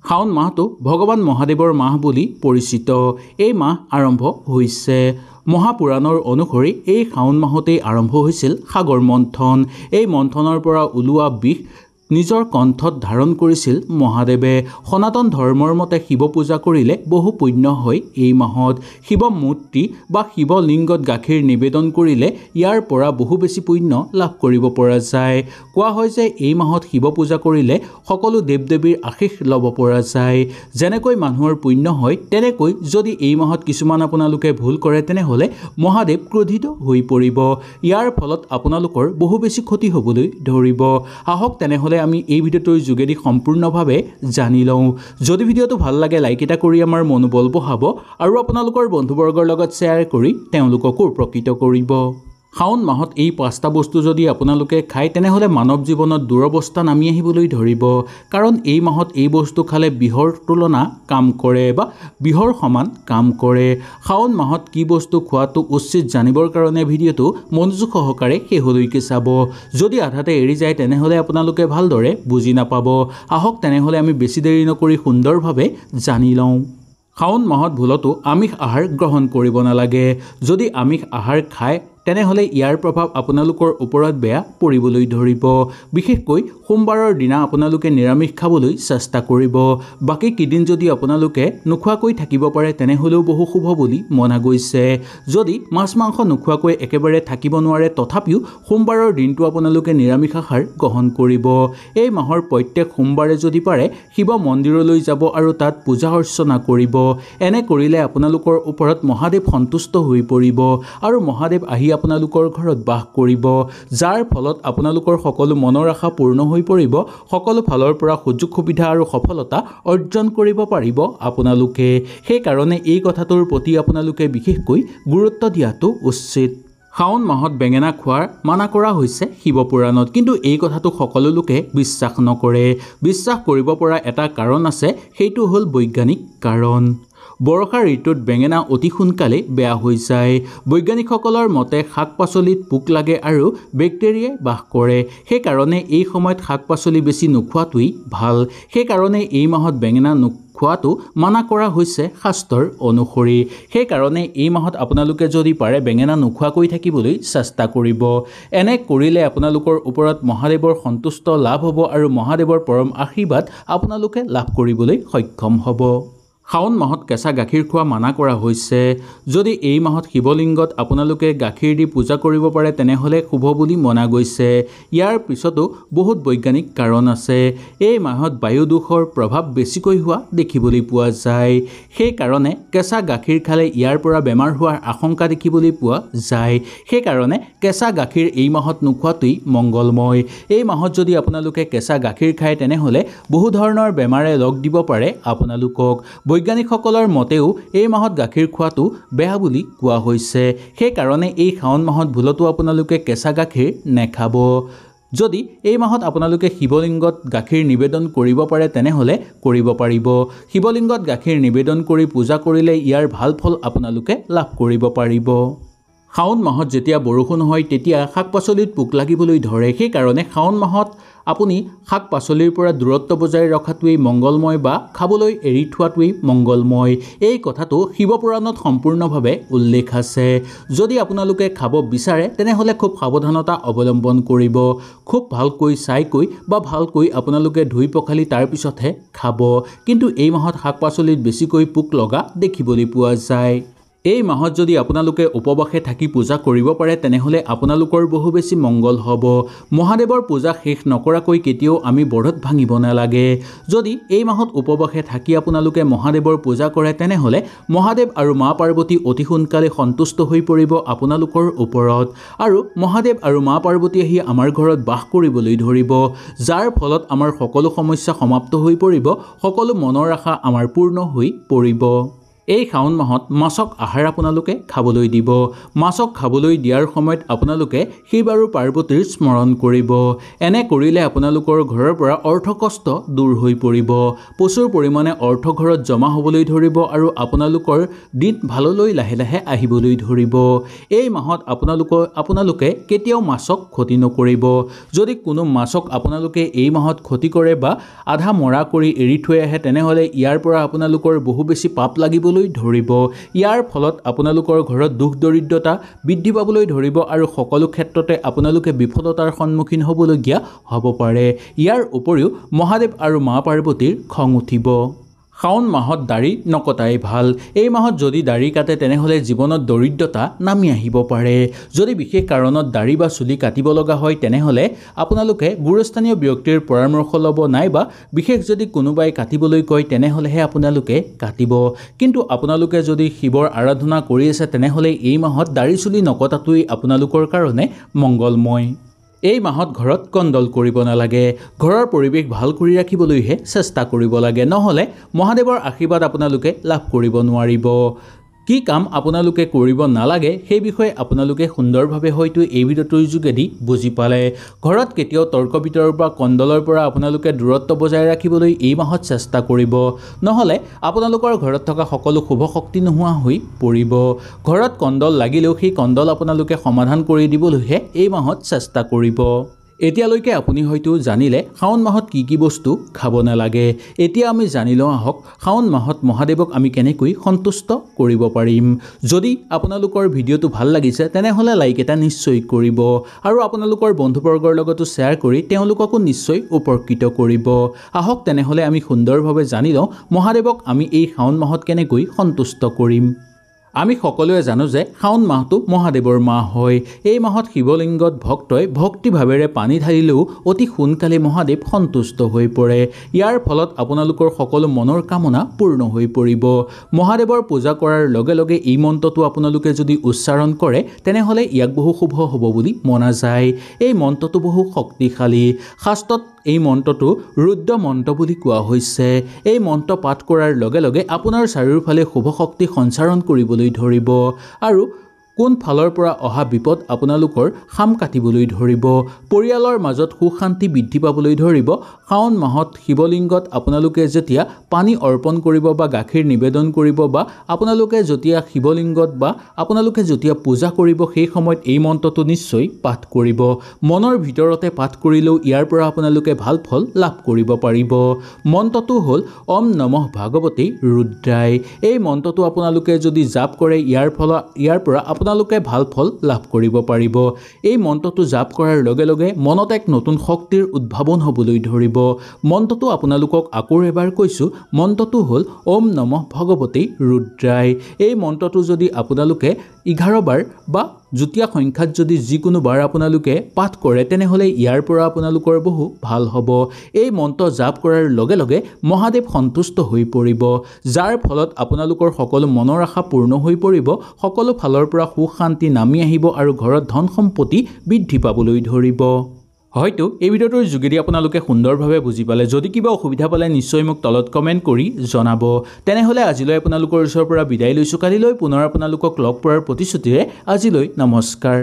শাওন মাহটো ভগৱান মহাদেৱৰ মাহ বুলি পৰিচিত। এই মাহ আৰম্ভ হৈছে মহাপুৰাণৰ অনুসৰি এই শাওন মাহতেই আৰম্ভ হৈছিল সাগৰ মন্থন। এই মন্থনৰ পৰা ওলোৱা বিষ নিজৰ কণ্ঠত ধাৰণ কৰিছিল মহাদেৱে। সনাতন ধৰ্মৰ মতে শিৱ পূজা কৰিলে বহু পুণ্য হয়। এই মাহত শিৱ মূৰ্তি বা শিৱলিংগত গাখীৰ নিবেদন কৰিলে ইয়াৰ পৰা বহু বেছি পুণ্য লাভ কৰিব পৰা যায়। কোৱা হয় যে এই মাহত শিৱ পূজা কৰিলে সকলো দেৱ দেৱীৰ আশীষ ল'ব পৰা যায়। যেনেকৈ মানুহৰ পুণ্য হয় তেনেকৈ যদি এই মাহত কিছুমান আপোনালোকে ভুল কৰে তেনেহ'লে মহাদেৱ ক্ৰোধিত হৈ পৰিব। ইয়াৰ ফলত আপোনালোকৰ বহু বেছি ক্ষতি হ'বলৈ ধৰিব। আহক তেনেহ'লে আমি এই ভিডিঅ'টোৰ যোগেদি সম্পূৰ্ণভাৱে জানি লওঁ। যদি ভিডিঅ'টো ভাল লাগে লাইক এটা কৰি আমাৰ মনোবল বঢ়াব আৰু আপোনালোকৰ বন্ধুবৰ্গৰ লগত শ্বেয়াৰ কৰি তেওঁলোককো উপকৃত কৰিব। শাওন মাহত এই 5টা বস্তু যদি আপোনালোকে খায় তেনেহ'লে মানৱ জীৱনত দুৰৱস্থা নামি আহিবলৈ ধৰিব। কাৰণ এই মাহত এই বস্তু খালে বিষৰ তুলনা কাম কৰে বা বিষৰ সমান কাম কৰে। শাওন মাহত কি বস্তু খোৱাটো উচিত জানিবৰ কাৰণে ভিডিঅ'টো মনোযোগ সহকাৰে শেষলৈকে চাব। যদি আধাতে এৰি যায় তেনেহ'লে আপোনালোকে ভালদৰে বুজি নাপাব। আহক তেনেহ'লে আমি বেছি দেৰি নকৰি সুন্দৰভাৱে জানি লওঁ। শাওন মাহত ভুলতো আমিষ আহাৰ গ্ৰহণ কৰিব নালাগে। যদি আমিষ আহাৰ খায় তেনেহ'লে ইয়াৰ প্ৰভাৱ আপোনালোকৰ ওপৰত বেয়া পৰিবলৈ ধৰিব। বিশেষকৈ সোমবাৰৰ দিনা আপোনালোকে নিৰামিষ খাবলৈ চেষ্টা কৰিব। বাকী কেইদিন যদি আপোনালোকে নোখোৱাকৈ থাকিব পাৰে তেনেহ'লেও বহু শুভ বুলি মনা গৈছে। যদি মাছ মাংস নোখোৱাকৈ একেবাৰে থাকিব নোৱাৰে তথাপিও সোমবাৰৰ দিনটো আপোনালোকে নিৰামিষ আহাৰ গ্ৰহণ কৰিব। এই মাহৰ প্ৰত্যেক সোমবাৰে যদি পাৰে শিৱ মন্দিৰলৈ যাব আৰু তাত পূজা অৰ্চনা কৰিব। এনে কৰিলে আপোনালোকৰ ওপৰত মহাদেৱ সন্তুষ্ট হৈ পৰিব আৰু মহাদেৱ আহি আপোনালোকৰ ঘৰত বাস কৰিব, যাৰ ফলত আপোনালোকৰ সকলো মনৰ আশা পূৰ্ণ হৈ পৰিব। সকলো ফালৰ পৰা সুযোগ সুবিধা আৰু সফলতা অৰ্জন কৰিব পাৰিব আপোনালোকে। সেইকাৰণে এই কথাটোৰ প্ৰতি আপোনালোকে বিশেষকৈ গুৰুত্ব দিয়াটো উচিত। শাওন মাহত বেঙেনা খোৱাৰ মানা কৰা হৈছে শিৱপুৰাণত, কিন্তু এই কথাটো সকলো লোকে বিশ্বাস নকৰে। বিশ্বাস কৰিব পৰা এটা কাৰণ আছে, সেইটো হ'ল বৈজ্ঞানিক কাৰণ। বৰ্ষা ঋতুত বেঙেনা অতি সোনকালে বেয়া হৈ যায়। বৈজ্ঞানিকসকলৰ মতে শাক পাচলিত পোক লাগে আৰু বেক্টেৰিয়াই বাস কৰে। সেইকাৰণে এই সময়ত শাক পাচলি বেছি নোখোৱাটোৱেই ভাল। সেইকাৰণে এই মাহত বেঙেনা খোৱাটো মানা কৰা হৈছে শাস্ত্ৰৰ অনুসৰি। সেইকাৰণে এই মাহত আপোনালোকে যদি পাৰে বেঙেনা নোখোৱাকৈ থাকিবলৈ চেষ্টা কৰিব। এনে কৰিলে আপোনালোকৰ ওপৰত মহাদেৱৰ সন্তুষ্ট লাভ হ'ব আৰু মহাদেৱৰ পৰম আশীৰ্বাদ আপোনালোকে লাভ কৰিবলৈ সক্ষম হ'ব। শাওন মাহত কেঁচা গাখীৰ খোৱা মানা কৰা হৈছে। যদি এই মাহত শিৱলিংগত আপোনালোকে গাখীৰ দি পূজা কৰিব পাৰে তেনেহ'লে শুভ বুলি মনা গৈছে। ইয়াৰ পিছতো বহুত বৈজ্ঞানিক কাৰণ আছে। এই মাহত বায়ু দোষৰ প্ৰভাৱ বেছিকৈ হোৱা দেখিবলৈ পোৱা যায়। সেইকাৰণে কেঁচা গাখীৰ খালে ইয়াৰ পৰা বেমাৰ হোৱাৰ আশংকা দেখিবলৈ পোৱা যায়। সেইকাৰণে কেঁচা গাখীৰ এই মাহত নোখোৱাটোৱেই মংগলময়। এই মাহত যদি আপোনালোকে কেঁচা গাখীৰ খায় তেনেহ'লে বহু ধৰণৰ বেমাৰে লগ দিব পাৰে আপোনালোকক। বৈজ্ঞানিকসকলৰ মতেও এই মাহত গাখীৰ খোৱাটো বেয়া বুলি কোৱা হৈছে। সেইকাৰণে এই শাওন মাহত ভুলতো আপোনালোকে কেঁচা গাখীৰ নেখাব। যদি এই মাহত আপোনালোকে শিৱলিংগত গাখীৰ নিবেদন কৰিব পাৰে তেনেহ'লে কৰিব পাৰিব। শিৱলিংগত গাখীৰ নিবেদন কৰি পূজা কৰিলে ইয়াৰ ভাল ফল আপোনালোকে লাভ কৰিব পাৰিব। শাওন মাহত যেতিয়া বৰষুণ হয় তেতিয়া শাক পাচলিত পোক লাগিবলৈ ধৰে। সেইকাৰণে শাওন মাহত আপুনি শাক পাচলিৰ পৰা দূৰত্ব বজাই ৰখাটোৱেই মংগলময় বা খাবলৈ এৰি থোৱাটোৱেই মংগলময়। এই কথাটো শিৱপুৰাণত সম্পূৰ্ণভাৱে উল্লেখ আছে। যদি আপোনালোকে খাব বিচাৰে তেনেহ'লে খুব সাৱধানতা অৱলম্বন কৰিব। খুব ভালকৈ চাইকৈ বা ভালকৈ আপোনালোকে ধুই পখালি তাৰপিছতহে খাব। কিন্তু এই মাহত শাক পাচলিত বেছিকৈ পোক লগা দেখিবলৈ পোৱা যায়। এই মাহত যদি আপোনালোকে উপবাসে থাকি পূজা কৰিব পাৰে তেনেহ'লে আপোনালোকৰ বহু বেছি মংগল হ'ব। মহাদেৱৰ পূজা শেষ নকৰাকৈ কেতিয়াও আমি ব্ৰত ভাঙিব নালাগে। যদি এই মাহত উপবাসে থাকি আপোনালোকে মহাদেৱৰ পূজা কৰে তেনেহ'লে মহাদেৱ আৰু মা পাৰ্বতী অতি সোনকালে সন্তুষ্ট হৈ পৰিব আপোনালোকৰ ওপৰত আৰু মহাদেৱ আৰু মা পাৰ্বতী আহি আমাৰ ঘৰত বাস কৰিবলৈ ধৰিব, যাৰ ফলত আমাৰ সকলো সমস্যা সমাপ্ত হৈ পৰিব, সকলো মনৰ আশা আমাৰ পূৰ্ণ হৈ পৰিব। এই শাওন মাহত মাছক আহাৰ আপোনালোকে খাবলৈ দিব। মাছক খাবলৈ দিয়াৰ সময়ত আপোনালোকে শিৱ আৰু পাৰ্বতীৰ স্মৰণ কৰিব। এনে কৰিলে আপোনালোকৰ ঘৰৰ পৰা অৰ্থকষ্ট দূৰ হৈ পৰিব। প্ৰচুৰ পৰিমাণে অৰ্থ ঘৰত জমা হ'বলৈ ধৰিব আৰু আপোনালোকৰ দিন ভাললৈ লাহে লাহে আহিবলৈ ধৰিব। এই মাহত আপোনালোকে কেতিয়াও মাছক ক্ষতি নকৰিব। যদি কোনো মাছক আপোনালোকে এই মাহত ক্ষতি কৰে বা আধা মৰা কৰি এৰি থৈ আহে তেনেহ'লে ইয়াৰ পৰা আপোনালোকৰ বহু বেছি পাপ লাগিব ধৰিব। ইয়াৰ ফলত আপোনালোকৰ ঘৰত দুখ দৰিদ্ৰতা বৃদ্ধি পাবলৈ ধৰিব আৰু সকলো ক্ষেত্ৰতে আপোনালোকে বিফলতাৰ সন্মুখীন হ'বলগীয়া হ'ব পাৰে। ইয়াৰ উপৰিও মহাদেৱ আৰু মা পাৰ্বতীৰ খং উঠিব। শাওন মাহত দাড়ি নকটাই ভাল। এই মাহত যদি দাড়ি কাটে তেনেহ'লে জীৱনত দৰিদ্ৰতা নামি আহিব পাৰে। যদি বিশেষ কাৰণত দাড়ি বা চুলি কাটিব লগা হয় তেনেহ'লে আপোনালোকে গুৰুস্থানীয় ব্যক্তিৰ পৰামৰ্শ ল'ব, নাইবা বিশেষ যদি কোনোবাই কাটিবলৈ কয় তেনেহ'লেহে আপোনালোকে কাটিব। কিন্তু আপোনালোকে যদি শিৱৰ আৰাধনা কৰি আছে তেনেহ'লে এই মাহত দাড়ি চুলি নকটাটোৱেই আপোনালোকৰ কাৰণে মংগলময়। এই মাহত ঘৰত কণ্ডল কৰিব নালাগে। ঘৰৰ পৰিৱেশ ভাল কৰি ৰাখিবলৈহে চেষ্টা কৰিব লাগে, নহ'লে মহাদেৱৰ আশীৰ্বাদ আপোনালোকে লাভ কৰিব নোৱাৰিব। কি কাম আপোনালোকে কৰিব নালাগে সেই বিষয়ে আপোনালোকে সুন্দৰভাৱে হয়তো এই ভিডিঅ'টোৰ যোগেদি বুজি পালে। ঘৰত কেতিয়াও তৰ্ক বিতৰ্ক বা কণ্ডলৰ পৰা আপোনালোকে দূৰত্ব বজাই ৰাখিবলৈ এই মাহত চেষ্টা কৰিব, নহ'লে আপোনালোকৰ ঘৰত থকা সকলো শুভ শক্তি নোহোৱা হৈ পৰিব। ঘৰত কণ্ডল লাগিলেও সেই কণ্ডল আপোনালোকে সমাধান কৰি দিবলৈহে এই মাহত চেষ্টা কৰিব। এতিয়ালৈকে আপুনি হয়তো জানিলে শাওন মাহত কি কি বস্তু খাব নালাগে। এতিয়া আমি জানি লওঁ আহক শাওন মাহত মহাদেৱক আমি কেনেকৈ সন্তুষ্ট কৰিব পাৰিম। যদি আপোনালোকৰ ভিডিঅ'টো ভাল লাগিছে তেনেহ'লে লাইক এটা নিশ্চয় কৰিব আৰু আপোনালোকৰ বন্ধুবৰ্গৰ লগতো শ্বেয়াৰ কৰি তেওঁলোককো নিশ্চয় উপকৃত কৰিব। আহক তেনেহ'লে আমি সুন্দৰভাৱে জানি লওঁ মহাদেৱক আমি এই শাওন মাহত কেনেকৈ সন্তুষ্ট কৰিম। আমি সকলোৱে জানো যে শাওন মাহটো মহাদেৱৰ মাহ হয়। এই মাহত শিৱলিংগত ভক্তই ভক্তিভাৱেৰে পানী ঢালিলেও অতি সোনকালে মহাদেৱ সন্তুষ্ট হৈ পৰে। ইয়াৰ ফলত আপোনালোকৰ সকলো মনৰ কামনা পূৰ্ণ হৈ পৰিব। মহাদেৱৰ পূজা কৰাৰ লগে লগে এই মন্ত্ৰটো আপোনালোকে যদি উচ্চাৰণ কৰে তেনেহ'লে ইয়াক বহু শুভ হ'ব বুলি মনা যায়। এই মন্ত্ৰটো বহু শক্তিশালী। শাস্ত্ৰত এই মন্ত্ৰটো ৰুদ্ৰ মন্ত্ৰ বুলি কোৱা হৈছে। এই মন্ত্ৰ পাঠ কৰাৰ লগে লগে আপোনাৰ চাৰিওফালে শুভ শক্তি সঞ্চাৰণ কৰিবলৈ ধৰিব আৰু কোন ফালৰ পৰা অহা বিপদ আপোনালোকৰ খাম কাটিবলৈ ধৰিব। পৰিয়ালৰ মাজত সুখ শান্তি বৃদ্ধি পাবলৈ ধৰিব। শাওন মাহত শিৱলিংগত আপোনালোকে যেতিয়া পানী অৰ্পণ কৰিব বা গাখীৰ নিবেদন কৰিব বা আপোনালোকে যেতিয়া শিৱলিংগত বা আপোনালোকে যেতিয়া পূজা কৰিব সেই সময়ত এই মন্ত্ৰটো নিশ্চয় পাঠ কৰিব। মনৰ ভিতৰতে পাঠ কৰিলেও ইয়াৰ পৰা আপোনালোকে ভাল ফল লাভ কৰিব পাৰিব। মন্ত্ৰটো হ'ল ওম নমঃ ভাগৱতী ৰুদ্ৰাই। এই মন্ত্ৰটো আপোনালোকে যদি জাপ কৰে ইয়াৰ পৰা আপোনালোকে ভাল ফল লাভ কৰিব পাৰিব। এই মন্ত্ৰটো জাপ কৰাৰ লগে লগে মনত এক নতুন শক্তিৰ উদ্ভাৱন হ'বলৈ ধৰিব। মন্ত্ৰটো আপোনালোকক আকৌ এবাৰ কৈছোঁ, মন্ত্ৰটো হ'ল ওম নমঃ ভগৱতী ৰুদ্ৰাই। এই মন্ত্ৰটো যদি আপোনালোকে 11 বাৰ বা যুটীয়া সংখ্যাত যদি যিকোনো বাৰ আপোনালোকে পাঠ কৰে তেনেহ'লে ইয়াৰ পৰা আপোনালোকৰ বহু ভাল হ'ব। এই মন্ত্ৰ জাপ কৰাৰ লগে লগে মহাদেৱ সন্তুষ্ট হৈ পৰিব, যাৰ ফলত আপোনালোকৰ সকলো মনৰ আশা পূৰ্ণ হৈ পৰিব। সকলো ফালৰ পৰা সুখ শান্তি নামি আহিব আৰু ঘৰত ধন সম্পত্তি বৃদ্ধি পাবলৈ ধৰিব। হয়তো এই ভিডিঅ'টোৰ যোগেদি আপোনালোকে সুন্দৰভাৱে বুজি পালে। যদি কিবা অসুবিধা পালে নিশ্চয় মোক তলত কমেণ্ট কৰি জনাব। তেনেহ'লে আজিলৈ আপোনালোকৰ ওচৰৰ পৰা বিদায় লৈছোঁ। কালিলৈ পুনৰ আপোনালোকক লগ পোৱাৰ প্ৰতিশ্ৰুতিৰে আজিলৈ নমস্কাৰ।